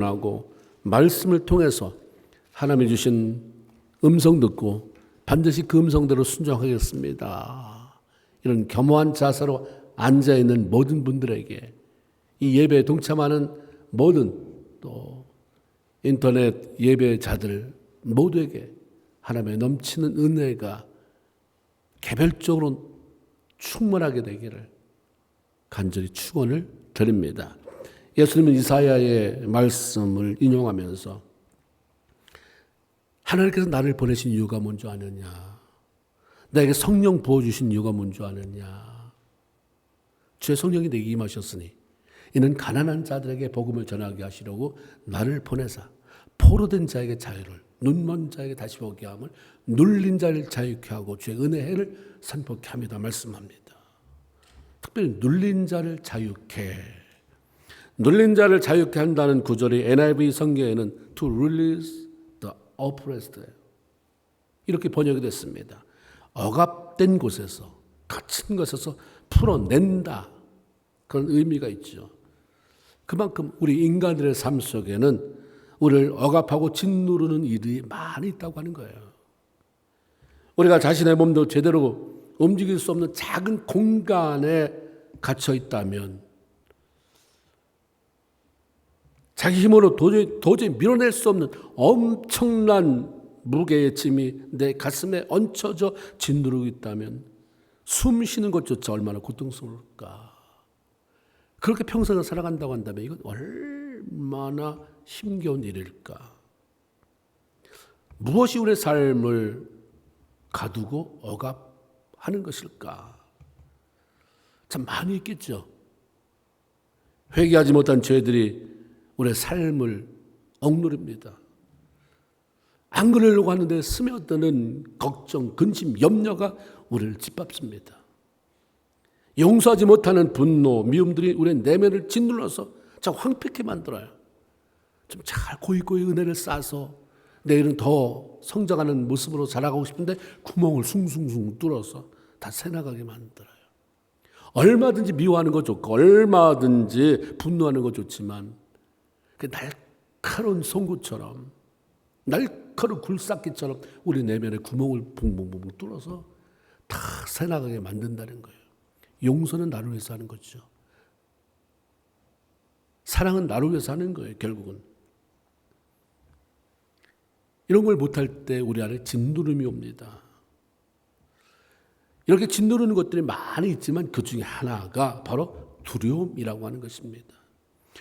하고 말씀을 통해서 하나님이 주신 음성 듣고 반드시 그 음성대로 순종하겠습니다. 이런 겸허한 자세로 앉아있는 모든 분들에게, 이 예배에 동참하는 모든 또 인터넷 예배자들 모두에게 하나님의 넘치는 은혜가 개별적으로 충만하게 되기를 간절히 축원을 드립니다. 예수님은 이사야의 말씀을 인용하면서 하나님께서 나를 보내신 이유가 뭔지 아느냐, 나에게 성령 부어주신 이유가 뭔지 아느냐, 주의 성령이 내게 임하셨으니 이는 가난한 자들에게 복음을 전하게 하시려고 나를 보내사 포로된 자에게 자유를, 눈먼 자에게 다시 보게 함을, 눌린 자를 자유케 하고 주의 은혜의 해를 선포케 합니다 말씀합니다. 특별히 눌린 자를 자유케, 눌린 자를 자유케 한다는 구절이 NIV 성경에는 to release the oppressed 이렇게 번역이 됐습니다. 억압된 곳에서, 갇힌 곳에서 풀어낸다, 그런 의미가 있죠. 그만큼 우리 인간들의 삶 속에는 우리를 억압하고 짓누르는 일이 많이 있다고 하는 거예요. 우리가 자신의 몸도 제대로 움직일 수 없는 작은 공간에 갇혀 있다면, 자기 힘으로 도저히 밀어낼 수 없는 엄청난 무게의 짐이 내 가슴에 얹혀져 짓누르고 있다면 숨 쉬는 것조차 얼마나 고통스러울까. 그렇게 평생을 살아간다고 한다면 이건 얼마나 힘겨운 일일까. 무엇이 우리의 삶을 가두고 억압하는 것일까. 참 많이 있겠죠. 회개하지 못한 죄들이 우리의 삶을 억누릅니다. 안 그러려고 하는데 스며드는 걱정, 근심, 염려가 우리를 짓밟습니다. 용서하지 못하는 분노, 미움들이 우리의 내면을 짓눌러서 참 황폐케 만들어요. 좀 잘 고이고이 은혜를 쌓아서 내일은 더 성장하는 모습으로 자라가고 싶은데 구멍을 숭숭숭 뚫어서 다 새나가게 만들어요. 얼마든지 미워하는 거 좋고 얼마든지 분노하는 거 좋지만 그 날카로운 송구처럼, 날카로운 굴삭기처럼 우리 내면에 구멍을 붕붕붕 뚫어서 다 새나가게 만든다는 거예요. 용서는 나를 위해서 하는 거죠. 사랑은 나를 위해서 하는 거예요. 결국은 이런 걸 못할 때 우리 안에 짓누름이 옵니다. 이렇게 짓누르는 것들이 많이 있지만 그 중에 하나가 바로 두려움이라고 하는 것입니다.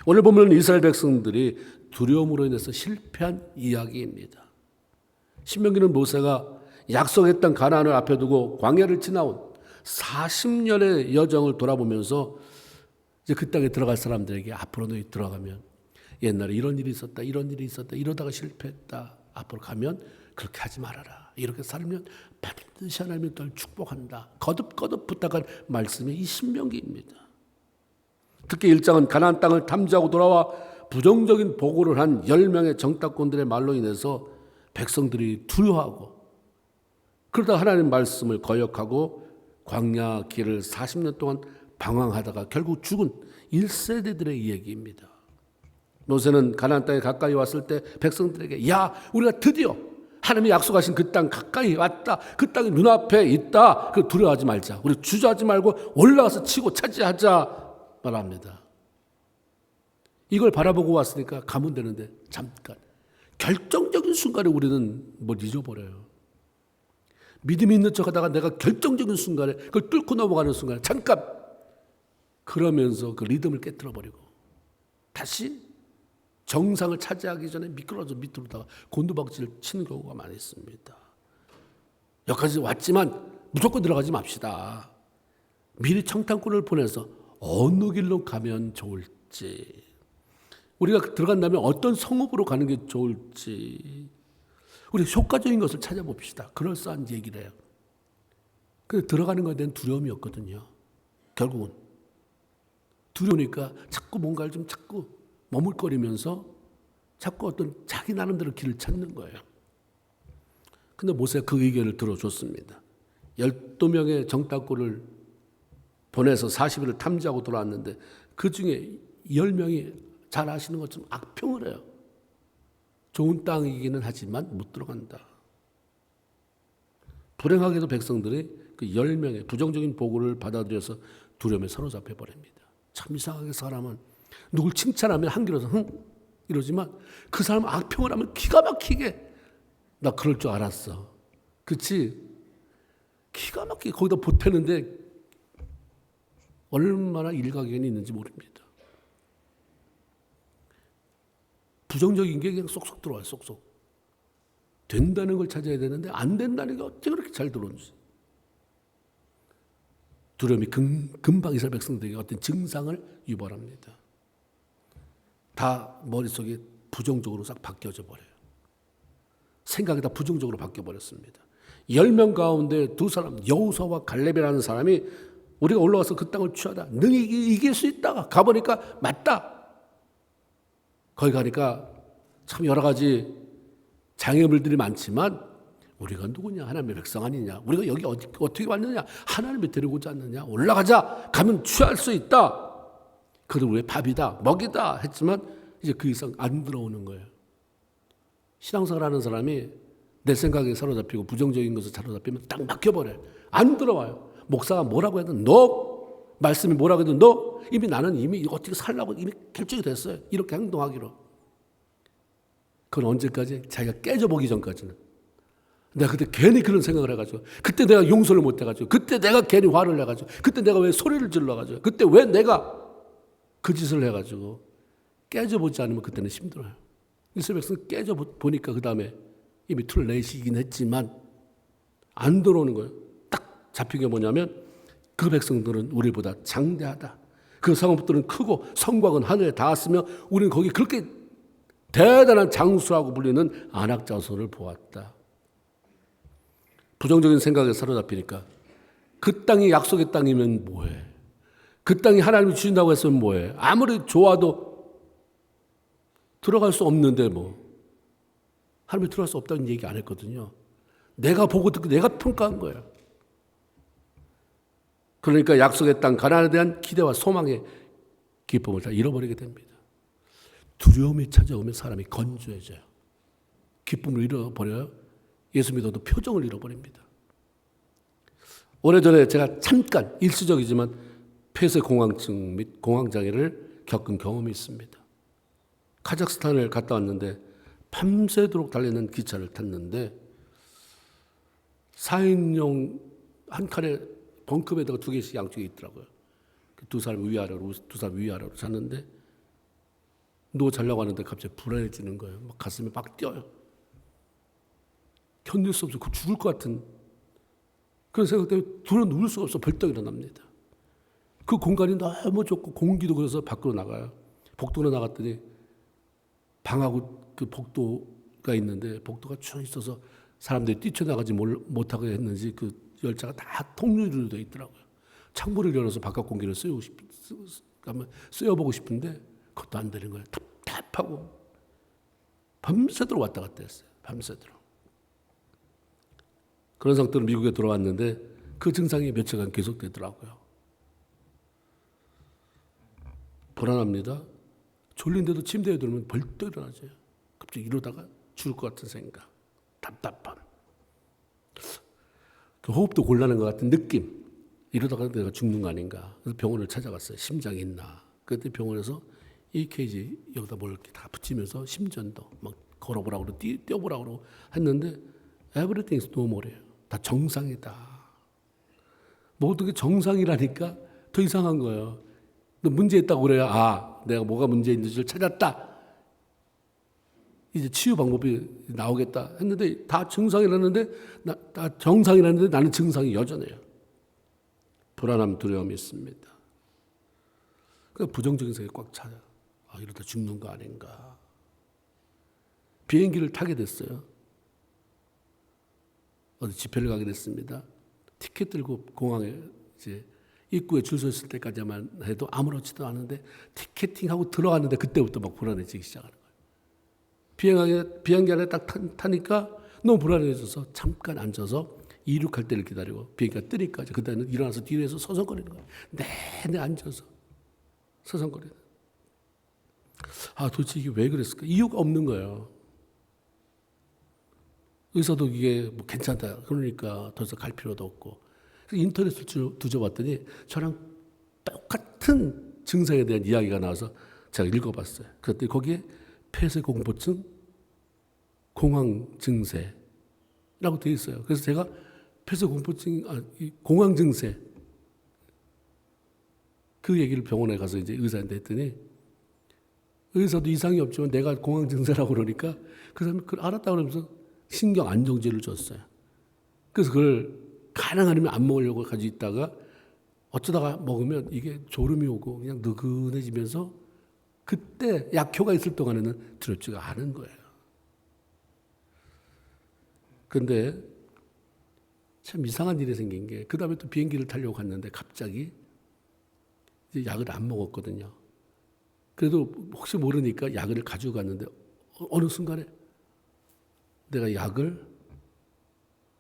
오늘 보면 이스라엘 백성들이 두려움으로 인해서 실패한 이야기입니다. 신명기는 모세가 약속했던 가나안을 앞에 두고 광야를 지나온 40년의 여정을 돌아보면서 이제 그 땅에 들어갈 사람들에게 앞으로 너희 들어가면 옛날에 이런 일이 있었다, 이런 일이 있었다, 이러다가 실패했다, 앞으로 가면 그렇게 하지 말아라, 이렇게 살면 반드시 하나님이 널 축복한다, 거듭거듭 부탁한 말씀이 이 신명기입니다. 특히 1장은 가나안 땅을 탐지하고 돌아와 부정적인 보고를 한 10명의 정탐꾼들의 말로 인해서 백성들이 두려워하고, 그러다 하나님 말씀을 거역하고 광야 길을 40년 동안 방황하다가 결국 죽은 1세대들의 얘기입니다. 모세는 가나안 땅에 가까이 왔을 때 백성들에게, 야, 우리가 드디어 하나님이 약속하신 그 땅 가까이 왔다, 그 땅이 눈앞에 있다, 그 두려워하지 말자, 우리 주저하지 말고 올라가서 치고 차지하자 말합니다. 이걸 바라보고 왔으니까 가면 되는데 잠깐 결정적인 순간에 우리는 뭘 잊어버려요. 믿음이 있는 척하다가 내가 결정적인 순간에 그걸 뚫고 넘어가는 순간에 잠깐, 그러면서 그 리듬을 깨트려버리고 다시 정상을 차지하기 전에 미끄러져 밑으로다가 곤두박질을 치는 경우가 많이 있습니다. 여기까지 왔지만 무조건 들어가지 맙시다. 미리 청탐꾼을 보내서 어느 길로 가면 좋을지, 우리가 들어간다면 어떤 성읍으로 가는 게 좋을지, 우리 효과적인 것을 찾아봅시다. 그럴싸한 얘기를 해요. 근데 들어가는 것에 대한 두려움이 없거든요. 결국은 두려우니까 자꾸 뭔가를 좀 자꾸 머물거리면서 자꾸 어떤 자기 나름대로 길을 찾는 거예요. 근데 모세가 그 의견을 들어줬습니다. 12명의 정탐꾼을 보내서 40일을 탐지하고 돌아왔는데 그 중에 10명이 잘 아시는 것처럼 악평을 해요. 좋은 땅이기는 하지만 못 들어간다. 불행하게도 백성들이 그 10명의 부정적인 보고를 받아들여서 두려움에 사로잡혀 버립니다. 참 이상하게 사람은 누굴 칭찬하면 한결어서 이러지만 그 사람 악평을 하면 기가 막히게 나 그럴 줄 알았어. 그렇지? 기가 막히게 거기다 보태는데 얼마나 일가견이 있는지 모릅니다. 부정적인 게 그냥 쏙쏙 들어와요. 쏙쏙. 된다는 걸 찾아야 되는데 안 된다는 게 어떻게 그렇게 잘 들어오는지. 두려움이 금방 이스라엘 백성들에게 어떤 증상을 유발합니다. 다 머릿속이 부정적으로 싹 바뀌어져 버려요. 생각이 다 부정적으로 바뀌어버렸습니다. 10명 가운데 2사람, 여호수아와 갈렙이라는 사람이 우리가 올라와서 그 땅을 취하다. 능히 이길 수 있다. 가보니까 맞다. 거기 가니까 참 여러 가지 장애물들이 많지만 우리가 누구냐? 하나님의 백성 아니냐? 우리가 여기 어떻게 왔느냐? 하나님이 데리고자 않느냐? 올라가자. 가면 취할 수 있다. 그들 우리의 밥이다. 먹이다. 했지만 이제 그 이상 안 들어오는 거예요. 신앙생활하는 사람이 내 생각에 사로잡히고 부정적인 것을 사로잡히면 딱 막혀버려요. 안 들어와요. 목사가 뭐라고 해도 너, 말씀이 뭐라고 해도 너, 나는 이미 어떻게 살라고 이미 결정이 됐어요. 이렇게 행동하기로. 그건 언제까지? 자기가 깨져보기 전까지는. 내가 그때 괜히 그런 생각을 해가지고, 그때 내가 용서를 못 해가지고, 그때 내가 괜히 화를 내가지고, 그때 내가 왜 소리를 질러가지고, 그때 왜 내가 그 짓을 해가지고, 깨져보지 않으면 그때는 힘들어요. 이스라엘 백성은 깨져보니까 그 다음에 이미 틀을 내시긴 했지만, 안 들어오는 거예요. 딱 잡힌 게 뭐냐면, 그 백성들은 우리보다 장대하다. 그 성읍들은 크고 성곽은 하늘에 닿았으며 우리는 거기 그렇게 대단한 장수라고 불리는 아낙 자손을 보았다. 부정적인 생각에 사로잡히니까 그 땅이 약속의 땅이면 뭐해? 그 땅이 하나님이 주신다고 했으면 뭐해? 아무리 좋아도 들어갈 수 없는데 뭐 하나님이 들어갈 수 없다는 얘기 안 했거든요. 내가 보고 듣고 내가 평가한 거예요. 그러니까 약속의 땅 가나안에 대한 기대와 소망의 기쁨을 다 잃어버리게 됩니다. 두려움이 찾아오면 사람이 건조해져요. 기쁨을 잃어버려요. 예수 믿어도 표정을 잃어버립니다. 오래전에 제가 잠깐 일시적이지만 폐쇄공황증 및 공황장애를 겪은 경험이 있습니다. 카자흐스탄을 갔다 왔는데 밤새도록 달리는 기차를 탔는데 4인용 한 칸에 벙커베드가 2개씩 양쪽에 있더라고요. 2사람 위아래로 2사람 위아래로 잤는데 누워 자려고 하는데 갑자기 불안해지는 거예요. 막 가슴이 막 뛰어요. 견딜 수 없어. 죽을 것 같은 그런 생각 때문에 둘은 누울 수가 없어. 벌떡 일어납니다. 그 공간이 너무 좁고 공기도 그래서 밖으로 나가요. 복도로 나갔더니 방하고 그 복도가 있는데 복도가 쭉 있어서 사람들이 뛰쳐나가지 못하게 했는지 그 열차가 다 통유리로 되어 있더라고요. 창문을 열어서 바깥 공기를 쐬어보고 싶은데 그것도 안 되는 거예요. 답답하고 밤새도록 왔다 갔다 했어요. 밤새도록. 그런 상태로 미국에 돌아왔는데 그 증상이 며칠간 계속되더라고요. 불안합니다. 졸린데도 침대에 들면 벌떡 일어나죠. 갑자기 이러다가 죽을 것 같은 생각, 답답함, 호흡도 곤란한 것 같은 느낌. 이러다가 내가 죽는 거 아닌가. 그래서 병원을 찾아갔어요. 심장이 있나. 그때 병원에서 EKG 여기다 뭘 이렇게 다 붙이면서 심전도 막 걸어보라고 그러고 뛰어보라고 그러고 했는데 everything is normal이에요. 다 정상이다. 모든 게 정상이라니까 더 이상한 거예요. 문제 있다고 그래야 내가 뭐가 문제 있는지를 찾았다. 이제 치유 방법이 나오겠다 했는데 다 증상이라는데 다 정상이라는데 나는 증상이 여전해요. 불안함, 두려움이 있습니다. 그러니까 부정적인 생각이 꽉 차요. 이러다 죽는 거 아닌가. 비행기를 타게 됐어요. 어디 집회를 가게 됐습니다. 티켓 들고 공항에 이제 입구에 줄 서 있을 때까지만 해도 아무렇지도 않은데 티켓팅하고 들어갔는데 그때부터 막 불안해지기 시작하는 거예요. 비행기 안에 딱 타니까 너무 불안해져서 잠깐 앉아서 이륙할 때를 기다리고 비행기가 뜨니까 그때는 일어나서 뒤에서 서성거리는 거예요. 내내 앉아서 서성거리는. 도대체 이게 왜 그랬을까? 이유가 없는 거예요. 의사도 이게 뭐 괜찮다. 그러니까 더 이상 갈 필요도 없고. 그래서 인터넷을 뒤져봤더니 저랑 똑같은 증상에 대한 이야기가 나와서 제가 읽어봤어요. 그랬더니 거기에 폐쇄공포증, 공황 증세라고 되어 있어요. 그래서 제가 폐쇄공포증, 공황 증세 그 얘기를 병원에 가서 이제 의사한테 했더니 의사도 이상이 없지만 내가 공황 증세라고 그러니까 그 사람이 그걸 알았다 그러면서 신경 안정제를 줬어요. 그래서 그걸 가능하면 안 먹으려고 가지고 있다가 어쩌다가 먹으면 이게 졸음이 오고 그냥 느긋해지면서 그때 약효가 있을 동안에는 두렵지가 않은 거예요. 그런데 참 이상한 일이 생긴 게 그 다음에 또 비행기를 타려고 갔는데 갑자기 이제 약을 안 먹었거든요. 그래도 혹시 모르니까 약을 가지고 갔는데 어느 순간에 내가 약을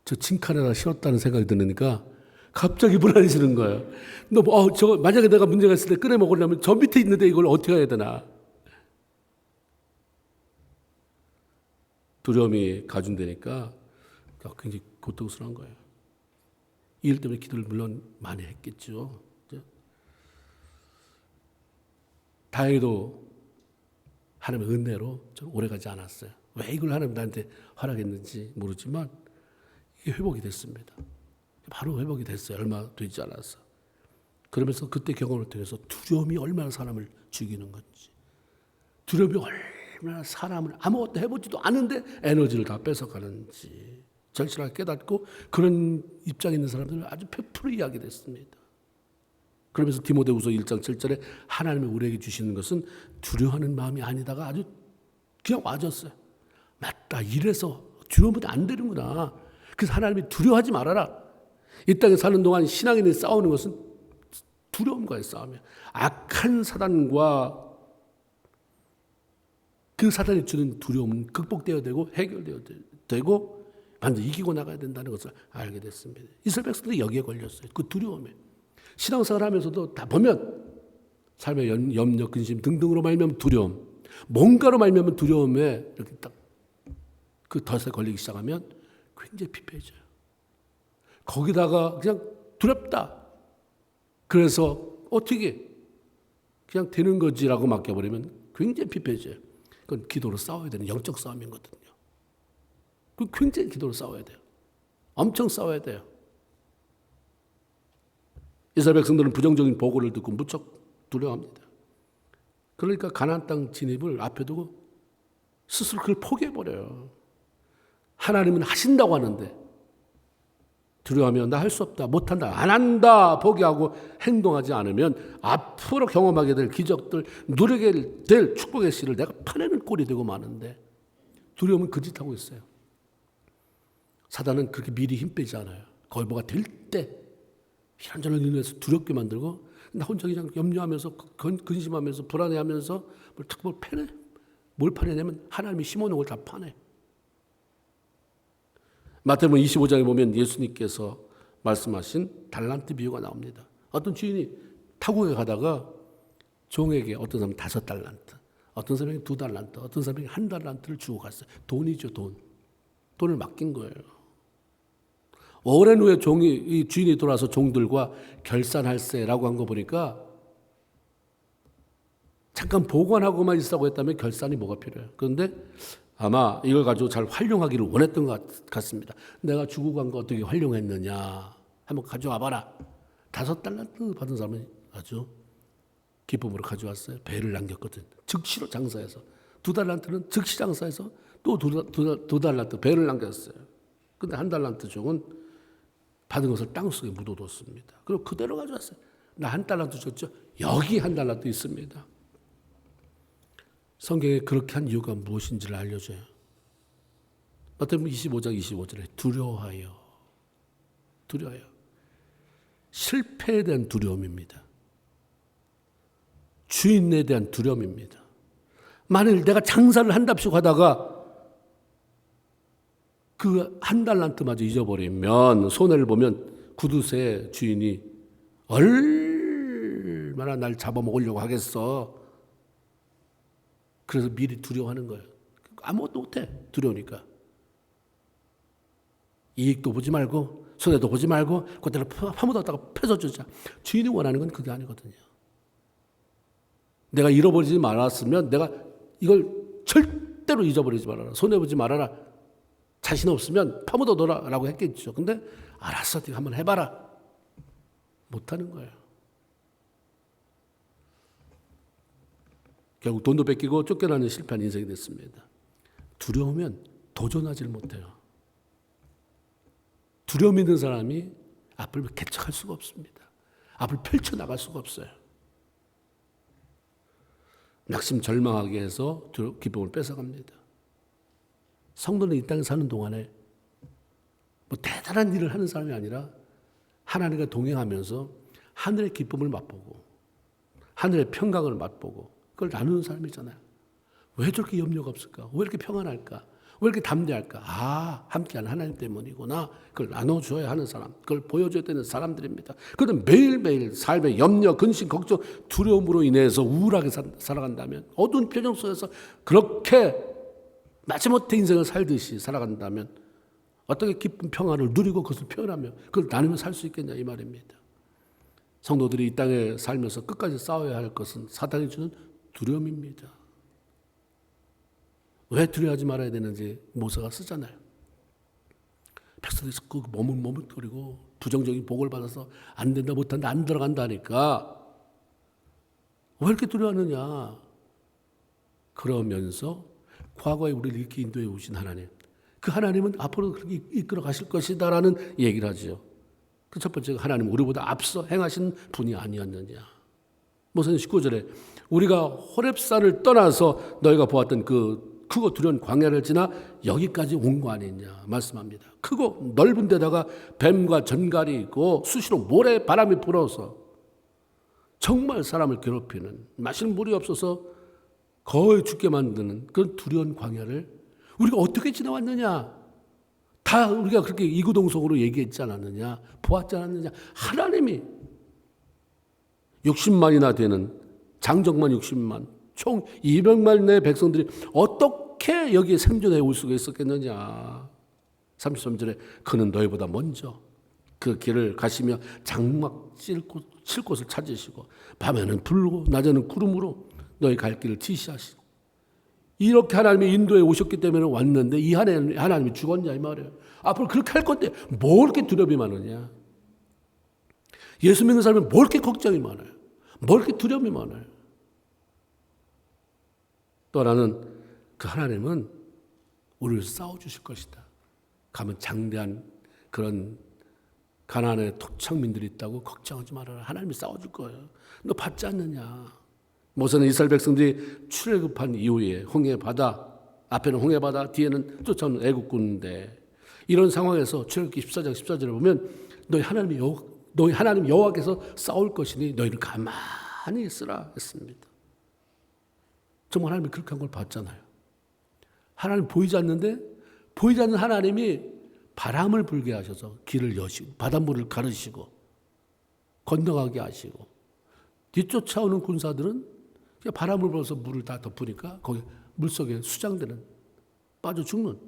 저 징칸에다 실었다는 생각이 드니까 갑자기 불안해지는 거예요. 저거 만약에 내가 문제가 있을 때 꺼내 먹으려면 저 밑에 있는데 이걸 어떻게 해야 되나. 두려움이 가중되니까 굉장히 고통스러운 거예요. 이 일 때문에 기도를 물론 많이 했겠죠. 다행히도 하나님의 은혜로 좀 오래가지 않았어요. 왜 이걸 하나님 나한테 허락했는지 모르지만 이게 회복이 됐습니다. 바로 회복이 됐어요. 얼마 되지 않았어. 그러면서 그때 경험을 통해서 두려움이 얼마나 사람을 죽이는 건지, 두려움이 얼마나 사람을 아무것도 해보지도 않은데 에너지를 다 뺏어가는지 절실하게 깨닫고 그런 입장에 있는 사람들은 아주 100% 이야기됐습니다. 그러면서 디모데후서 1장 7절에 하나님이 우리에게 주시는 것은 두려워하는 마음이 아니다가 아주 그냥 와줬어요. 맞다. 이래서 두려우면 안 되는구나. 그래서 하나님이 두려워하지 말아라. 이 땅에 사는 동안 신앙인이 싸우는 것은 두려움과의 싸움이에요. 악한 사단과 그 사단이 주는 두려움은 극복되어야 되고 해결되어야 되고 완전 이기고 나가야 된다는 것을 알게 됐습니다. 이스라엘 백성들이 여기에 걸렸어요. 그 두려움에. 신앙생활 하면서도 다 보면 삶의 염려, 근심 등등으로 말미암은 두려움, 뭔가로 말미암은 두려움에 이렇게 딱 그 덫에 걸리기 시작하면 굉장히 피폐해져요. 거기다가 그냥 두렵다. 그래서 어떻게 그냥 되는 거지라고 맡겨버리면 굉장히 피폐해져요. 그건 기도로 싸워야 되는 영적 싸움이거든요. 그 굉장히 기도로 싸워야 돼요. 엄청 싸워야 돼요. 이스라엘 백성들은 부정적인 보고를 듣고 무척 두려워합니다. 그러니까 가나안 땅 진입을 앞에 두고 스스로 그걸 포기해버려요. 하나님은 하신다고 하는데 두려워하면 나 할 수 없다, 못한다, 안 한다 포기하고 행동하지 않으면 앞으로 경험하게 될 기적들, 누리게 될 축복의 씨를 내가 파내는 꼴이 되고 마는데 두려움은 그 짓 하고 있어요. 사단은 그렇게 미리 힘 빼지 않아요. 거의 뭐가 될 때 이런저런 일을 해서 두렵게 만들고 나 혼자 그냥 염려하면서 근심하면서 불안해하면서 뭘 패내. 뭘 파내냐면 하나님이 심어놓은 걸 다 파내. 마태복음 25장에 보면 예수님께서 말씀하신 달란트 비유가 나옵니다. 어떤 주인이 타국에 가다가 종에게 어떤 사람은 5달란트, 어떤 사람이 2달란트, 어떤 사람이 1달란트를 주고 갔어요. 돈이죠, 돈. 돈을 맡긴 거예요. 오랜 후에 이 주인이 돌아와서 종들과 결산할세라고 한 거 보니까 잠깐 보관하고만 있으라고 했다면 결산이 뭐가 필요해요. 그런데 아마 이걸 가지고 잘 활용하기를 원했던 것 같습니다. 내가 주고 간 거 어떻게 활용했느냐 한번 가져와 봐라. 5달란트 받은 사람은 아주 기쁨으로 가져왔어요. 배를 남겼거든. 즉시로 장사해서 2달란트는 즉시 장사해서 또 2달란트 배를 남겼어요. 근데 1달란트 종은 받은 것을 땅속에 묻어뒀습니다. 그리고 그대로 가져왔어요. 나 1달란트 줬죠. 여기 1달란트 있습니다. 성경에 그렇게 한 이유가 무엇인지를 알려줘요. 마태복음 25장 25절에 두려워하여. 실패에 대한 두려움입니다. 주인에 대한 두려움입니다. 만일 내가 장사를 한답시고 하다가 그 1달란트마저 잊어버리면 손해를 보면 구두쇠 주인이 얼마나 날 잡아먹으려고 하겠어. 그래서 미리 두려워하는 거예요. 아무것도 못해. 두려우니까. 이익도 보지 말고 손해도 보지 말고 그대로 파묻었다가 펴줘주자. 주인이 원하는 건 그게 아니거든요. 내가 잃어버리지 말았으면 내가 이걸 절대로 잊어버리지 말아라. 손해보지 말아라. 자신 없으면 파묻어둬라 라고 했겠죠. 근데 알았어, 네가 한번 해봐라. 못하는 거예요. 결국 돈도 뺏기고 쫓겨나는 실패한 인생이 됐습니다. 두려우면 도전하지를 못해요. 두려움 있는 사람이 앞을 개척할 수가 없습니다. 앞을 펼쳐나갈 수가 없어요. 낙심 절망하게 해서 기쁨을 뺏어갑니다. 성도는 이 땅에 사는 동안에 뭐 대단한 일을 하는 사람이 아니라 하나님과 동행하면서 하늘의 기쁨을 맛보고 하늘의 평강을 맛보고 그걸 나누는 사람이잖아요. 왜 저렇게 염려가 없을까? 왜 이렇게 평안할까? 왜 이렇게 담대할까? 아, 함께하는 하나님 때문이구나. 그걸 나눠줘야 하는 사람, 그걸 보여줘야 되는 사람들입니다. 그런데 매일매일 삶의 염려, 근심, 걱정, 두려움으로 인해서 우울하게 살아간다면, 어두운 표정 속에서 그렇게 마지못해 인생을 살듯이 살아간다면 어떻게 기쁜 평안을 누리고 그것을 표현하며 그걸 나누며 살 수 있겠냐 이 말입니다. 성도들이 이 땅에 살면서 끝까지 싸워야 할 것은 사단이 주는 두려움입니다. 왜 두려워하지 말아야 되는지 모세가 쓰잖아요. 백성들이 자꾸 머뭇머뭇거리고 부정적인 복을 받아서 안 된다 못한다 안 들어간다 하니까 왜 이렇게 두려워하느냐. 그러면서 과거에 우리를 이렇게 인도해 오신 하나님, 그 하나님은 앞으로도 그렇게 이끌어 가실 것이다 라는 얘기를 하죠. 그 첫 번째가 하나님 우리보다 앞서 행하신 분이 아니었느냐. 모세는 19절에 우리가 호렙산을 떠나서 너희가 보았던 그 크고 두려운 광야를 지나 여기까지 온 거 아니냐 말씀합니다. 크고 넓은 데다가 뱀과 전갈이 있고 수시로 모래 바람이 불어서 정말 사람을 괴롭히는, 마실 물이 없어서 거의 죽게 만드는 그런 두려운 광야를 우리가 어떻게 지나왔느냐. 다 우리가 그렇게 이구동성으로 얘기했지 않았느냐, 보았지 않았느냐. 하나님이 60만이나 되는 장정만 60만 총 200만의 백성들이 어떻게 여기에 생존해 올 수가 있었겠느냐. 33절에 그는 너희보다 먼저 그 길을 가시며 장막 칠 곳을 찾으시고 밤에는 불고 낮에는 구름으로 너희 갈 길을 지시하시고, 이렇게 하나님이 인도에 오셨기 때문에 왔는데 이 하나님이 죽었냐 이 말이에요. 앞으로 그렇게 할 건데 뭘 이렇게 두려움이 많으냐. 예수 믿는 사람은 뭘 이렇게 걱정이 많아요. 뭘 이렇게 두려움이 많아요. 또 하나는 그 하나님은 우리를 싸워주실 것이다. 가면 장대한 그런 가나안의 토착민들이 있다고 걱정하지 말아라. 하나님이 싸워줄 거예요. 너 받지 않느냐. 모세는 이스라엘 백성들이 출애굽한 이후에 홍해바다, 앞에는 홍해바다, 뒤에는 쫓아오는 애국군인데 이런 상황에서 출애굽기 14장 14절에 보면 너희 하나님 여호와께서 싸울 것이니 너희는 가만히 있으라 했습니다. 정말 하나님이 그렇게 한 걸 봤잖아요. 하나님 보이지 않는데 보이지 않는 하나님이 바람을 불게 하셔서 길을 여시고 바닷물을 가르시고 건너가게 하시고, 뒤쫓아오는 군사들은 바람을 불어서 물을 다 덮으니까 거기 물속에 수장되는, 빠져 죽는,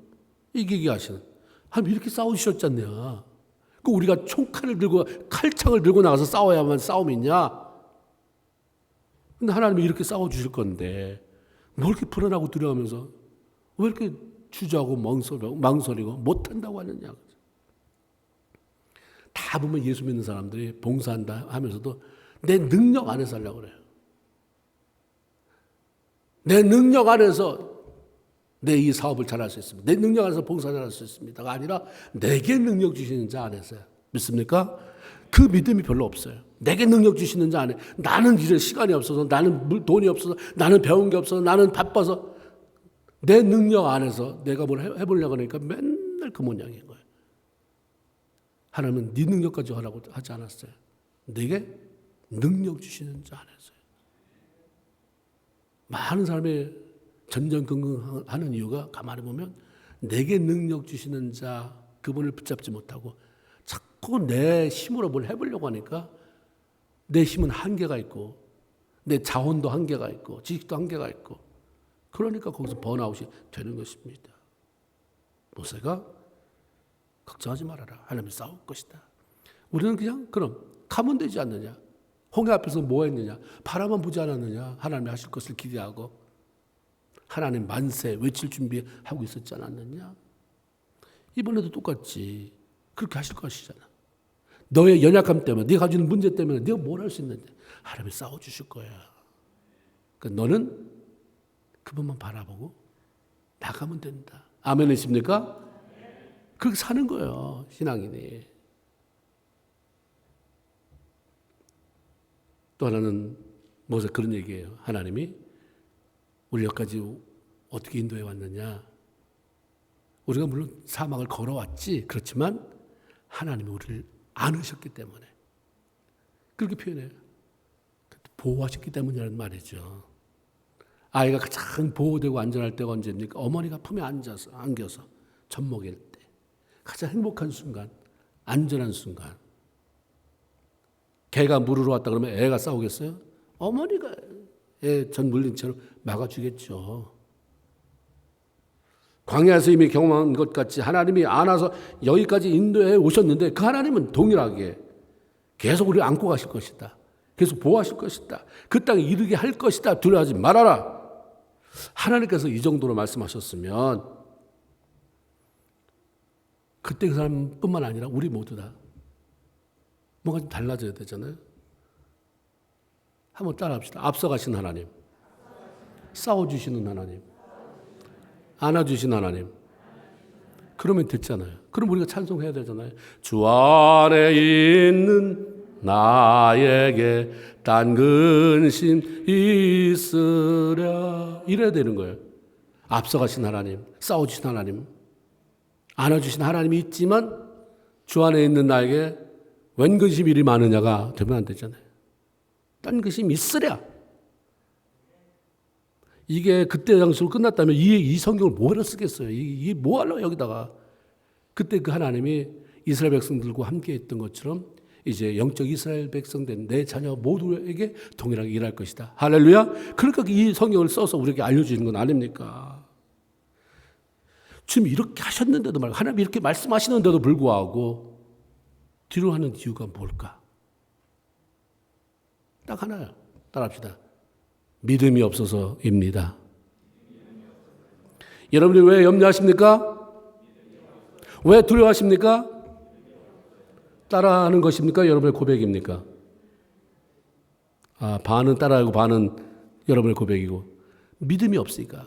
이기게 하시는 하나님 이렇게 싸우셨잖냐. 그 우리가 총칼을 들고 칼창을 들고 나가서 싸워야만 싸움이 있냐. 근데 하나님이 이렇게 싸워주실 건데 뭘 이렇게 불안하고 두려워하면서 왜 이렇게 주저하고 망설이고 못한다고 하느냐. 다 보면 예수 믿는 사람들이 봉사한다 하면서도 내 능력 안에서 하려고 그래요. 내 능력 안에서 내 이 사업을 잘할 수 있습니다. 내 능력 안에서 봉사 잘할 수 있습니다가 아니라 내게 능력 주시는 자 안에서요. 믿습니까? 그 믿음이 별로 없어요. 내게 능력 주시는 자 안에 나는 이제 시간이 없어서, 나는 돈이 없어서, 나는 배운 게 없어서, 나는 바빠서, 내 능력 안에서 내가 뭘 해보려고 하니까 맨날 그 모양인 거예요. 하나님은 네 능력 가지고 하라고 하지 않았어요. 내게 능력 주시는 자 안에서요. 많은 사람이 전전긍긍하는 이유가 가만히 보면 내게 능력 주시는 자 그분을 붙잡지 못하고 자꾸 내 힘으로 뭘 해보려고 하니까 내 힘은 한계가 있고 내 자원도 한계가 있고 지식도 한계가 있고, 그러니까 거기서 번아웃이 되는 것입니다. 모세가 걱정하지 말아라. 하나님이 싸울 것이다. 우리는 그냥 그럼 가면 되지 않느냐. 홍해 앞에서 뭐 했느냐. 바라만 보지 않았느냐. 하나님이 하실 것을 기대하고 하나님 만세 외칠 준비하고 있었지 않았느냐. 이번에도 똑같지. 그렇게 하실 것이잖아. 너의 연약함 때문에, 네가 가지고 있는 문제 때문에 네가 뭘 할 수 있는데 하나님이 싸워주실 거야. 그러니까 너는 그분만 바라보고 나가면 된다. 아멘이십니까? 그렇게 사는 거예요, 신앙인이. 또 하나는 뭐서 그런 얘기예요. 하나님이 우리 여기까지 어떻게 인도해 왔느냐. 우리가 물론 사막을 걸어왔지. 그렇지만 하나님이 우리를 안으셨기 때문에 그렇게 표현해요. 보호하셨기 때문이라는 말이죠. 아이가 가장 보호되고 안전할 때가 언제입니까? 어머니가 품에 안겨서 젖 먹일 때. 가장 행복한 순간, 안전한 순간. 개가 물으러 왔다 그러면 애가 싸우겠어요? 어머니가 애 젖 물린 채로 막아주겠죠. 광야에서 이미 경험한 것 같이 하나님이 안아서 여기까지 인도해 오셨는데 그 하나님은 동일하게 계속 우리를 안고 가실 것이다. 계속 보호하실 것이다. 그 땅에 이르게 할 것이다. 두려워하지 말아라. 하나님께서 이 정도로 말씀하셨으면 그때 그 사람뿐만 아니라 우리 모두 다 뭔가 좀 달라져야 되잖아요. 한번 따라합시다. 앞서가신 하나님, 싸워주시는 하나님, 안아주신 하나님. 그러면 됐잖아요. 그럼 우리가 찬송해야 되잖아요. 주 안에 있는 나에게 딴 근심 있으랴. 이래야 되는 거예요. 앞서가신 하나님, 싸워주신 하나님, 안아주신 하나님이 있지만 주 안에 있는 나에게 웬 근심 일이 많으냐가 되면 안 되잖아요. 딴 근심 있으랴. 이게 그때 당시로 끝났다면 이 성경을 뭐하러 쓰겠어요? 이 뭐하러 여기다가. 그때 그 하나님이 이스라엘 백성들과 함께 했던 것처럼 이제 영적 이스라엘 백성 된 내 자녀 모두에게 동일하게 일할 것이다. 할렐루야. 그러니까 이 성경을 써서 우리에게 알려주는 건 아닙니까? 지금 이렇게 하셨는데도 말고 하나님이 이렇게 말씀하시는데도 불구하고 뒤로 하는 이유가 뭘까? 딱 하나요. 따라합시다. 믿음이 없어서입니다. 여러분이 왜 염려하십니까? 왜 두려워하십니까? 따라하는 것입니까? 여러분의 고백입니까? 반은 따라하고 반은 여러분의 고백이고. 믿음이 없으니까.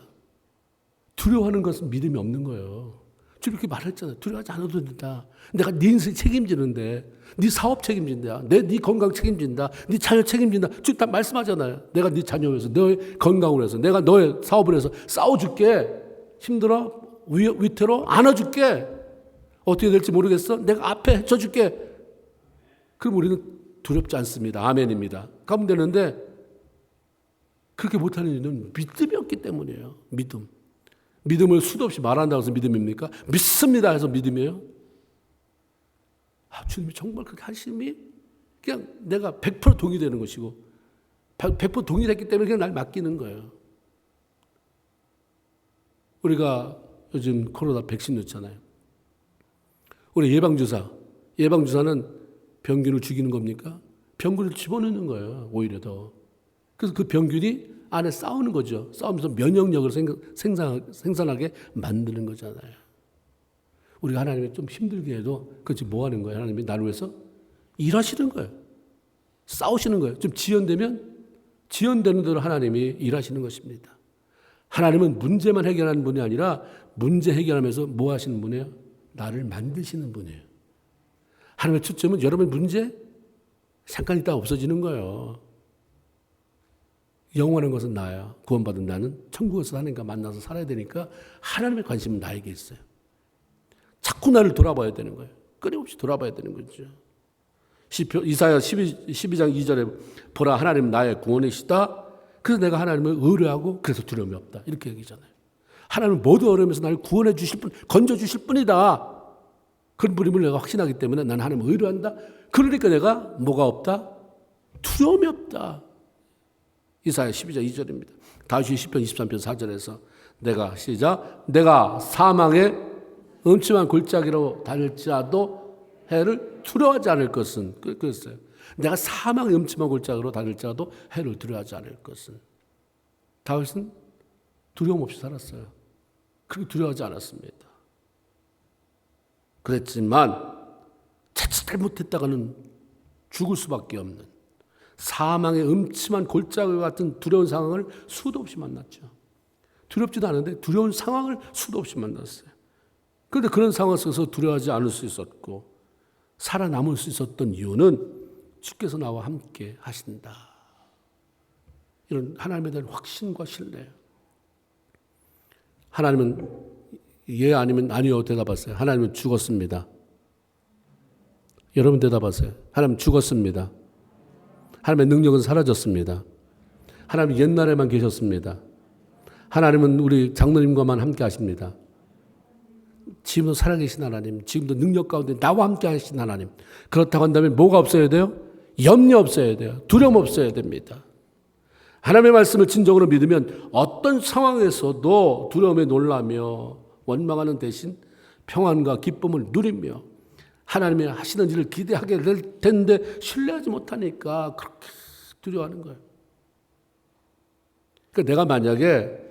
두려워하는 것은 믿음이 없는 거예요. 지금 이렇게 말했잖아요. 두려워하지 않아도 된다. 내가 네 인생 책임지는데, 네 사업 책임진다. 네 건강 책임진다. 네 자녀 책임진다. 지금 다 말씀하잖아요. 내가 네 자녀 위해서, 너의 건강을 위해서, 내가 너의 사업을 위해서 싸워줄게. 힘들어? 위태로? 안아줄게. 어떻게 될지 모르겠어? 내가 앞에 해쳐줄게. 그럼 우리는 두렵지 않습니다. 아멘입니다. 가면 되는데 그렇게 못하는 이유는 믿음이 없기 때문이에요. 믿음. 믿음을 수도 없이 말한다고 해서 믿음입니까? 믿습니다 해서 믿음이에요? 주님이 정말 그렇게 하심이 그냥 내가 100% 동의되는 것이고 100% 동의했기 때문에 그냥 날 맡기는 거예요. 우리가 요즘 코로나 백신 넣잖아요. 우리 예방주사는 병균을 죽이는 겁니까? 병균을 집어넣는 거예요. 오히려 더. 그래서 그 병균이 안에 싸우는 거죠. 싸우면서 면역력을 생산하게 만드는 거잖아요. 우리가 하나님이 좀 힘들게 해도 그것이 뭐 하는 거예요? 하나님이 나를 위해서 일하시는 거예요. 싸우시는 거예요. 좀 지연되면 지연되는 대로 하나님이 일하시는 것입니다. 하나님은 문제만 해결하는 분이 아니라 문제 해결하면서 뭐 하시는 분이에요? 나를 만드시는 분이에요. 하나님의 초점은 여러분의 문제 잠깐 있다가 없어지는 거예요. 영원한 것은 나야. 구원받은 나는 천국에서 하나님과 만나서 살아야 되니까 하나님의 관심은 나에게 있어요. 자꾸 나를 돌아봐야 되는 거예요. 끊임없이 돌아봐야 되는 거죠. 이사야 12장 2절에 보라 하나님은 나의 구원이시다. 그래서 내가 하나님을 의뢰하고 그래서 두려움이 없다. 이렇게 얘기잖아요. 하나님은 모든 어려움에서 나를 구원해 주실 분, 건져 주실 분이다. 그런 분임을 내가 확신하기 때문에 나는 하나님을 의뢰한다. 그러니까 내가 뭐가 없다? 두려움이 없다. 이사야 12장 2절입니다. 다윗이 시편 23편 4절에서 내가 사망의 음침한 골짜기로 다닐지라도 해를 두려워하지 않을 것은 그랬어요. 내가 사망의 음침한 골짜기로 다닐지라도 해를 두려워하지 않을 것은. 다윗은 두려움 없이 살았어요. 그렇게 두려워하지 않았습니다. 그랬지만 자칫 잘못했다가는 죽을 수밖에 없는 사망의 음침한 골짜기 같은 두려운 상황을 수도 없이 만났죠. 두렵지도 않은데 두려운 상황을 수도 없이 만났어요. 그런데 그런 상황 속에서 두려워하지 않을 수 있었고 살아남을 수 있었던 이유는 주께서 나와 함께 하신다. 이런 하나님에 대한 확신과 신뢰. 하나님은 예 아니면 아니요 대답하세요. 하나님은 죽었습니다. 여러분 대답하세요. 하나님 죽었습니다. 하나님의 능력은 사라졌습니다. 하나님 옛날에만 계셨습니다. 하나님은 우리 장로님과만 함께 하십니다. 지금도 살아계신 하나님, 지금도 능력 가운데 나와 함께 하신 하나님. 그렇다고 한다면 뭐가 없어야 돼요? 염려 없어야 돼요. 두려움 없어야 됩니다. 하나님의 말씀을 진정으로 믿으면 어떤 상황에서도 두려움에 놀라며 원망하는 대신 평안과 기쁨을 누리며 하나님이 하시는 일을 기대하게 될 텐데 신뢰하지 못하니까 그렇게 두려워하는 거예요. 그러니까 내가 만약에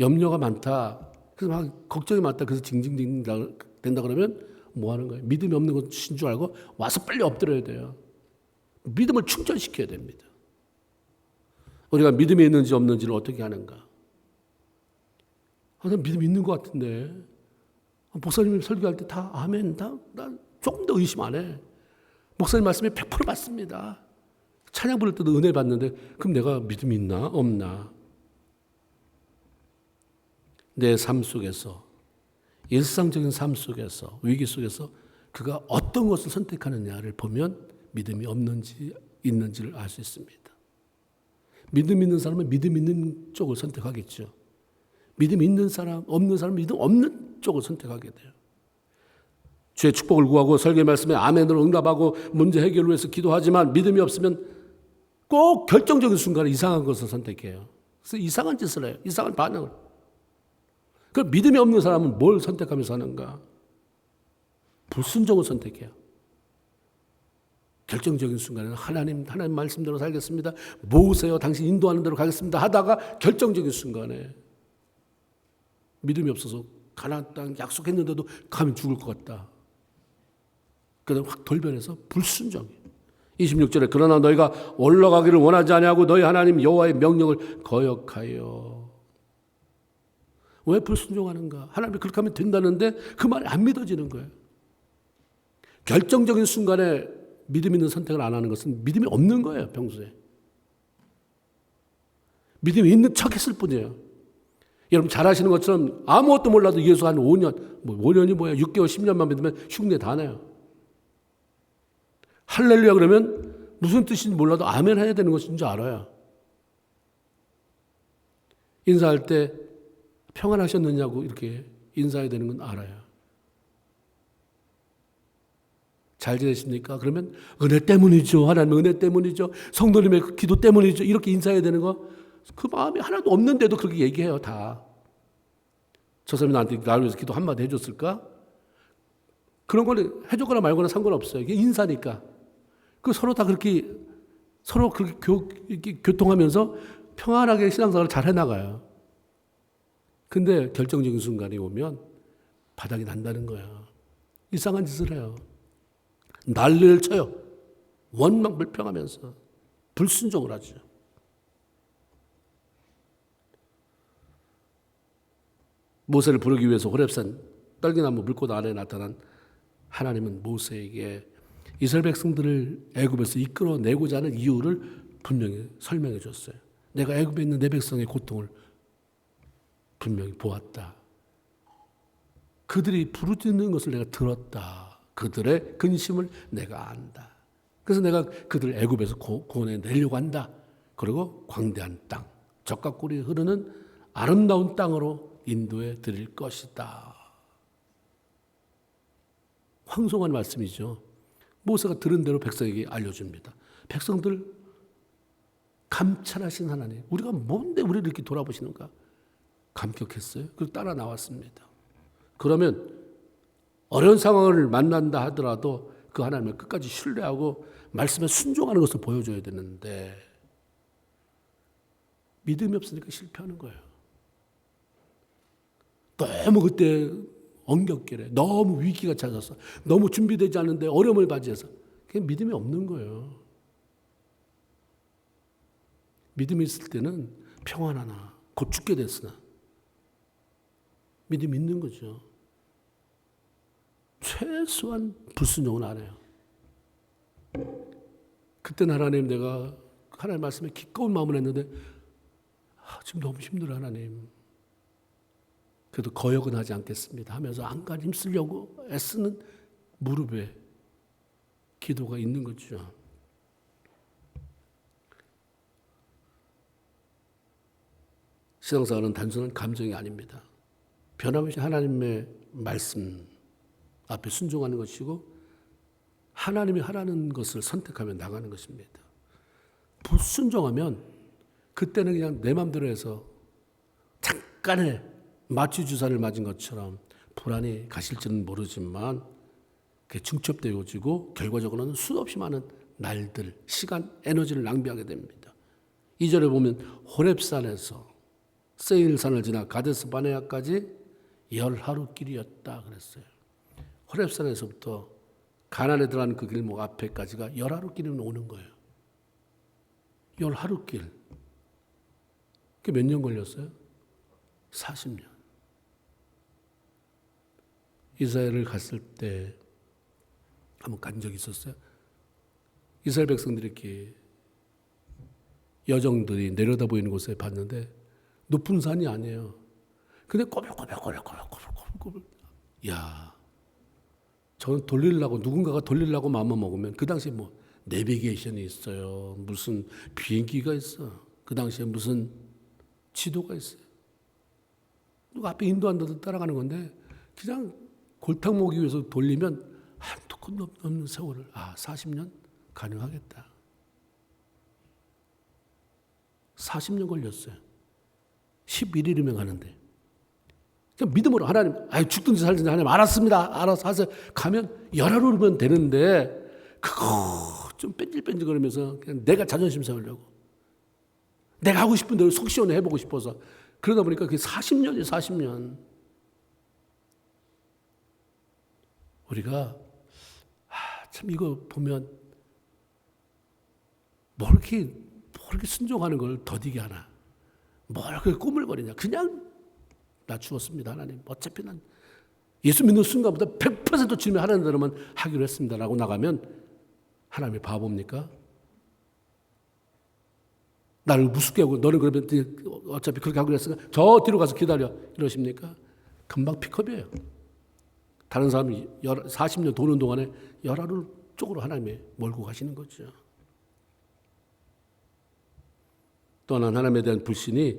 염려가 많다, 그래서 막 걱정이 많다, 그래서 징징징 된다 그러면 뭐 하는 거예요? 믿음이 없는 것인 줄 알고 와서 빨리 엎드려야 돼요. 믿음을 충전시켜야 됩니다. 우리가 믿음이 있는지 없는지를 어떻게 하는가? 난 믿음이 있는 것 같은데 목사님이 설교할 때 다 아멘, 나 조금 더 의심 안 해. 목사님 말씀이 100% 맞습니다. 찬양 부를 때도 은혜 받는데 그럼 내가 믿음이 있나 없나? 내 삶 속에서 일상적인 삶 속에서 위기 속에서 그가 어떤 것을 선택하느냐를 보면 믿음이 없는지 있는지를 알 수 있습니다. 믿음 있는 사람은 믿음 있는 쪽을 선택하겠죠. 믿음 있는 사람, 없는 사람은 믿음 없는 쪽을 선택하게 돼요. 주의 축복을 구하고 설교 말씀에 아멘으로 응답하고 문제 해결을 위해서 기도하지만 믿음이 없으면 꼭 결정적인 순간에 이상한 것을 선택해요. 그래서 이상한 짓을 해요. 이상한 반응을. 그 믿음이 없는 사람은 뭘 선택하면서 하는가? 불순종을 선택해요. 결정적인 순간에는 하나님 말씀대로 살겠습니다. 모으세요. 당신 인도하는 대로 가겠습니다. 하다가 결정적인 순간에 믿음이 없어서 가나안 땅 약속했는데도 가면 죽을 것 같다. 그다음 확 돌변해서 불순종이에요. 26절에 그러나 너희가 올라가기를 원하지 아니하고 너희 하나님 여호와의 명령을 거역하여. 왜 불순종하는가? 하나님이 그렇게 하면 된다는데 그 말이 안 믿어지는 거예요. 결정적인 순간에 믿음 있는 선택을 안 하는 것은 믿음이 없는 거예요. 평소에. 믿음이 있는 척 했을 뿐이에요. 여러분 잘 아시는 것처럼 아무것도 몰라도 예수 한 5년, 5년이 뭐야 6개월 10년만 믿으면 흉내 다 내요. 할렐루야 그러면 무슨 뜻인지 몰라도 아멘 해야 되는 것인 줄 알아요. 인사할 때 평안하셨느냐고 이렇게 인사해야 되는 건 알아요. 잘 지내십니까? 그러면 은혜 때문이죠. 하나님의 은혜 때문이죠. 성도님의 기도 때문이죠. 이렇게 인사해야 되는 거. 그 마음이 하나도 없는데도 그렇게 얘기해요. 다. 저 사람이 나한테 나를 위해서 기도 한마디 해줬을까? 그런 걸 해주거나 말거나 상관없어요. 이게 인사니까. 그 서로 다 그렇게 서로 그렇게 교통하면서 평안하게 신앙생활을 잘 해나가요. 근데 결정적인 순간이 오면 바닥이 난다는 거야. 이상한 짓을 해요. 난리를 쳐요. 원망불평하면서 불순종을 하죠. 모세를 부르기 위해서 호렙산 떨기나무 물꽃 아래에 나타난 하나님은 모세에게 이스라엘 백성들을 애굽에서 이끌어내고자 하는 이유를 분명히 설명해 줬어요. 내가 애굽에 있는 내 백성의 고통을 분명히 보았다. 그들이 부르짖는 것을 내가 들었다. 그들의 근심을 내가 안다. 그래서 내가 그들을 애굽에서 구원해내려고 한다. 그리고 광대한 땅, 젖과 꿀이 흐르는 아름다운 땅으로 인도해 드릴 것이다. 황송한 말씀이죠. 모세가 들은 대로 백성에게 알려줍니다. 백성들 감찰하신 하나님, 우리가 뭔데 우리를 이렇게 돌아보시는가? 감격했어요. 그리고 따라 나왔습니다. 그러면 어려운 상황을 만난다 하더라도 그 하나님을 끝까지 신뢰하고 말씀에 순종하는 것을 보여줘야 되는데 믿음이 없으니까 실패하는 거예요. 너무 그때 엉겹길에 너무 위기가 찾아서 너무 준비되지 않은데 어려움을 맞이해서 그게 믿음이 없는 거예요. 믿음이 있을 때는 평안하나 곧 죽게 됐으나 믿음이 있는 거죠. 최소한 불순종은 안 해요. 그때는 하나님 내가 하나님 말씀에 기꺼운 마음을 했는데 지금 너무 힘들어 하나님. 그래도 거역은 하지 않겠습니다 하면서 안간 힘쓰려고 애쓰는 무릎에 기도가 있는 거죠. 신앙생활은 단순한 감정이 아닙니다. 변함없이 하나님의 말씀 앞에 순종하는 것이고 하나님이 하라는 것을 선택하며 나가는 것입니다. 불순종하면 그때는 그냥 내 마음대로 해서 잠깐의 마취주사를 맞은 것처럼 불안이 가실지는 모르지만 그게 중첩되어지고 결과적으로는 수없이 많은 날들, 시간, 에너지를 낭비하게 됩니다. 2절에 보면 호렙산에서 세일산을 지나 가데스 바네아까지 10하루 길이었다 그랬어요. 호렙산에서부터 가나안에 들어가는 그 길목 앞에까지가 10하루 길이면 오는 거예요. 10하루 길. 그게 몇 년 걸렸어요? 40년. 이스라엘을 갔을 때 한번 간 적이 있었어요. 이스라엘 백성들이 이렇게 여정들이 내려다 보이는 곳에 봤는데 높은 산이 아니에요. 근데 꼬불꼬불. 야, 저는 돌리려고 누군가가 돌리려고 마음을 먹으면 그 당시에 뭐 내비게이션이 있어요. 무슨 비행기가 있어. 그 당시에 무슨 지도가 있어요. 누가 앞에 인도한다고 따라가는 건데 그냥 골탕 먹기 위해서 돌리면 한두 컷 넘는 세월을 40년 가능하겠다. 40년 걸렸어요. 11일이면 가는데. 그냥 믿음으로 하나님, 죽든지 살든지 하나님 알았습니다. 알아서 하세요. 가면 10하루면 되는데 그거 좀 뺀질뺀질거리면서 그냥 내가 자존심 세우려고. 내가 하고 싶은 대로 속 시원해 해보고 싶어서 그러다 보니까 그게 40년이에요. 40년. 우리가 참 이거 보면 뭐 이렇게 순종하는 걸 더디게 하나. 뭘 그렇게 꾸물거리냐. 그냥 나 죽었습니다 하나님. 어차피 난 예수 믿는 순간부터 100% 주님이 하라는 대로만 하기로 했습니다라고 나가면 하나님이 바보입니까? 나를 무섭게 하고 너는 그러면 어차피 그렇게 하기로 했으니까 저 뒤로 가서 기다려 이러십니까? 금방 픽업이에요. 다른 사람이 40년 도는 동안에 10하루 쪽으로 하나님이 몰고 가시는 거죠. 또한 하나님에 대한 불신이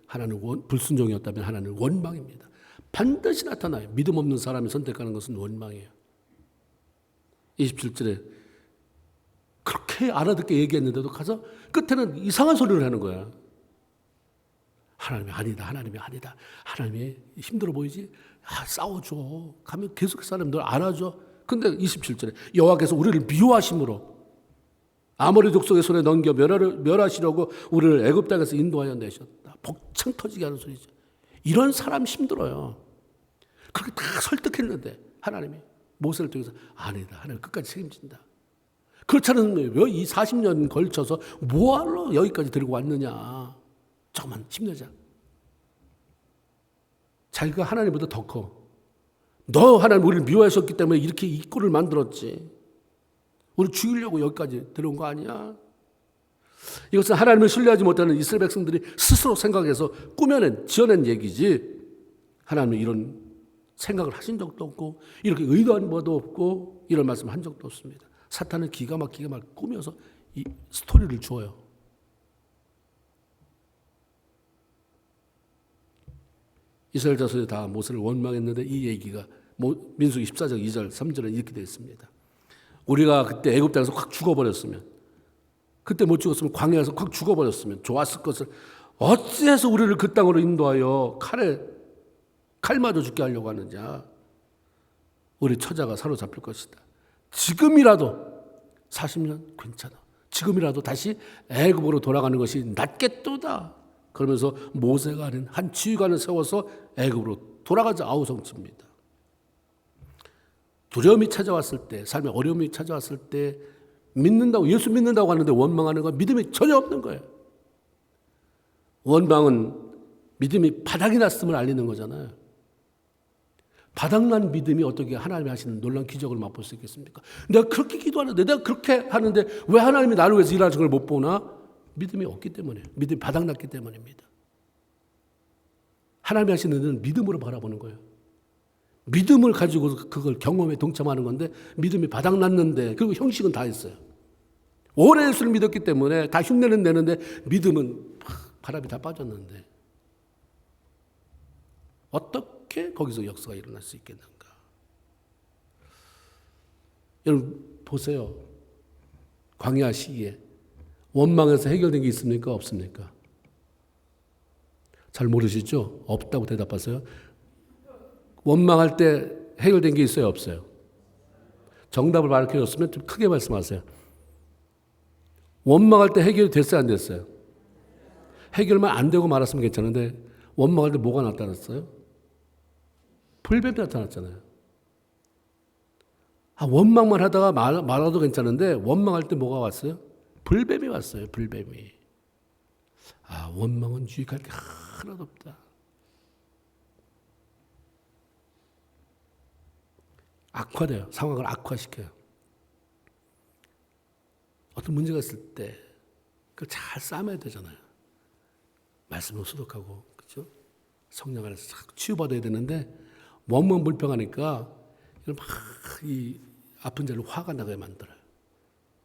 하나는 불순종이었다면 하나는 원망입니다. 반드시 나타나요. 믿음 없는 사람이 선택하는 것은 원망이에요. 27절에 그렇게 알아듣게 얘기했는데도 가서 끝에는 이상한 소리를 하는 거야. 하나님이 아니다. 하나님이 아니다. 하나님이 힘들어 보이지? 싸워줘. 가면 계속 그 사람들 안아줘. 근데 27절에 여호와께서 우리를 미워하심으로 아모리 족속의 손에 넘겨 멸하시려고 우리를 애굽 땅에서 인도하여 내셨다. 복창 터지게 하는 소리죠. 이런 사람 힘들어요. 그렇게 다 설득했는데 하나님이 모세를 통해서 아니다. 하나님 끝까지 책임진다. 그렇지 않으면 왜 이 40년 걸쳐서 뭐하러 여기까지 데리고 왔느냐. 조금만 힘내자. 자기가 하나님보다 더 커. 너 하나님 우리를 미워하셨기 때문에 이렇게 이 꼴을 만들었지. 우리 죽이려고 여기까지 데려온 거 아니야? 이것은 하나님을 신뢰하지 못하는 이스라엘 백성들이 스스로 생각해서 지어낸 얘기지. 하나님은 이런 생각을 하신 적도 없고 이렇게 의도한 바도 없고 이런 말씀을 한 적도 없습니다. 사탄은 기가 막히게 막 꾸며서 이 스토리를 주어요. 이스라엘 자손이 다 모세를 원망했는데 이 얘기가 민수기 14장 2절 3절에 이렇게 되어 있습니다. 우리가 그때 애굽 땅에서 확 죽어버렸으면 그때 못 죽었으면 광야에서 확 죽어버렸으면 좋았을 것을 어찌해서 우리를 그 땅으로 인도하여 칼 맞아 죽게 하려고 하느냐. 우리 처자가 사로잡힐 것이다. 지금이라도 40년 괜찮아. 지금이라도 다시 애굽으로 돌아가는 것이 낫겠도다. 그러면서 모세가 하는 한 지휘관을 세워서 애굽으로 돌아가자 아우성치입니다. 두려움이 찾아왔을 때, 삶의 어려움이 찾아왔을 때 믿는다고, 예수 믿는다고 하는데 원망하는 건 믿음이 전혀 없는 거예요. 원망은 믿음이 바닥이 났음을 알리는 거잖아요. 바닥난 믿음이 어떻게 하나님이 하시는 놀라운 기적을 맛볼 수 있겠습니까? 내가 그렇게 기도하는데, 내가 그렇게 하는데 왜 하나님이 나를 위해서 일하는 걸 못 보나? 믿음이 없기 때문에, 믿음이 바닥났기 때문입니다. 하나님이 하시는 일은 믿음으로 바라보는 거예요. 믿음을 가지고 그걸 경험에 동참하는 건데 믿음이 바닥났는데, 그리고 형식은 다 했어요. 오래 예수를 믿었기 때문에 다 흉내는 내는데 믿음은 바람이 다 빠졌는데 어떻게 거기서 역사가 일어날 수 있겠는가? 여러분 보세요. 광야 시기에 원망에서 해결된 게 있습니까? 없습니까? 잘 모르시죠? 없다고 대답하세요. 원망할 때 해결된 게 있어요? 없어요? 정답을 밝혀줬으면 좀 크게 말씀하세요. 원망할 때 해결이 됐어요? 안 됐어요? 해결만 안 되고 말았으면 괜찮은데 원망할 때 뭐가 나타났어요? 불뱀이 나타났잖아요. 원망만 하다가 말아도 괜찮은데 원망할 때 뭐가 왔어요? 불뱀이 왔어요. 불뱀이. 원망은 유익할 게 하나도 없다. 악화돼요. 상황을 악화시켜요. 어떤 문제가 있을 때 그걸 잘 싸매야 되잖아요. 말씀을 수독하고, 그렇죠? 성령 안에서 치유받아야 되는데 원망 불평하니까 막 이 아픈 자를 화가 나게 만들어요.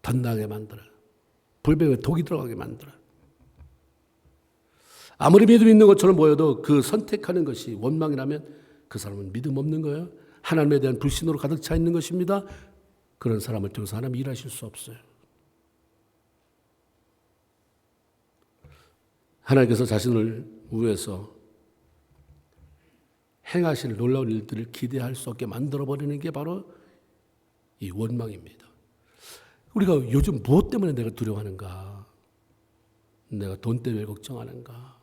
덧나게 만들어요. 불뱀에 독이 들어가게 만들어요. 아무리 믿음 있는 것처럼 보여도 그 선택하는 것이 원망이라면 그 사람은 믿음 없는 거예요. 하나님에 대한 불신으로 가득 차 있는 것입니다. 그런 사람을 통해서 하나님 일하실 수 없어요. 하나님께서 자신을 위해서 행하실 놀라운 일들을 기대할 수 없게 만들어버리는 게 바로 이 원망입니다. 우리가 요즘 무엇 때문에 내가 두려워하는가? 내가 돈 때문에 걱정하는가?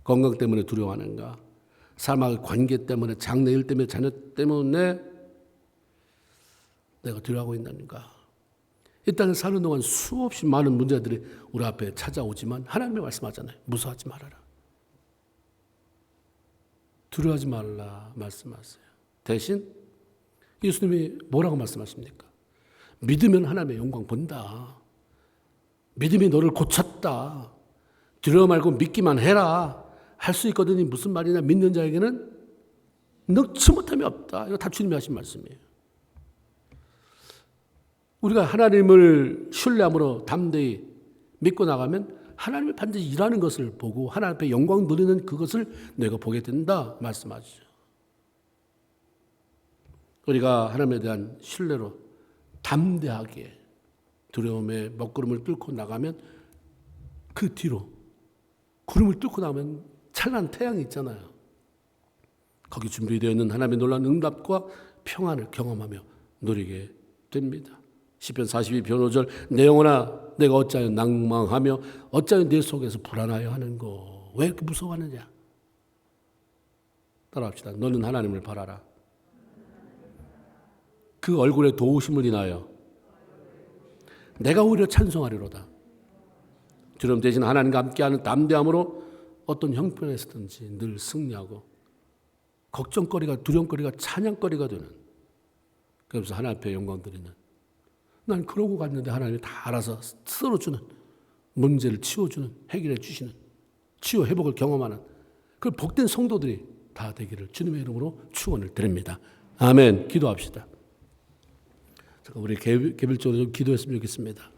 건강 때문에 두려워하는가? 삶의 관계 때문에, 장래 일 때문에, 자녀 때문에 내가 두려워하고 있는가? 이 땅에 사는 동안 수없이 많은 문제들이 우리 앞에 찾아오지만 하나님이 말씀하잖아요. 무서워하지 말아라. 두려워하지 말라 말씀하세요. 대신 예수님이 뭐라고 말씀하십니까? 믿으면 하나님의 영광 본다. 믿음이 너를 고쳤다. 두려워 말고 믿기만 해라. 할 수 있거든요. 무슨 말이냐? 믿는 자에게는 능치 못함이 없다. 이거 다 주님이 하신 말씀이에요. 우리가 하나님을 신뢰함으로 담대히 믿고 나가면 하나님이 반드시 일하는 것을 보고 하나님 앞에 영광 누리는 그것을 내가 보게 된다 말씀하시죠. 우리가 하나님에 대한 신뢰로 담대하게 두려움의 먹구름을 뚫고 나가면 그 뒤로 구름을 뚫고 나가면 찬란한 태양이 있잖아요. 거기 준비되어 있는 하나님의 놀라운 응답과 평안을 경험하며 누리게 됩니다. 시편 42편 5절 내 영혼아 내가 어찌하여 낭망하며 어찌하여 내 속에서 불안하여 하는고. 왜 이렇게 무서워하느냐? 따라합시다. 너는 하나님을 바라라. 그 얼굴에 도우심을 인하여 내가 오히려 찬송하리로다. 두려움 대신 하나님과 함께하는 담대함으로 어떤 형편에서든지 늘 승리하고 걱정거리가 두려움거리가 찬양거리가 되는, 그래서 하나님 앞에 영광 드리는, 난 그러고 갔는데 하나님이 다 알아서 쓸어주는, 문제를 치워주는, 해결해 주시는, 치유 회복을 경험하는 그 복된 성도들이 다 되기를 주님의 이름으로 축원을 드립니다. 아멘. 기도합시다. 우리 개별적으로 좀 기도했으면 좋겠습니다.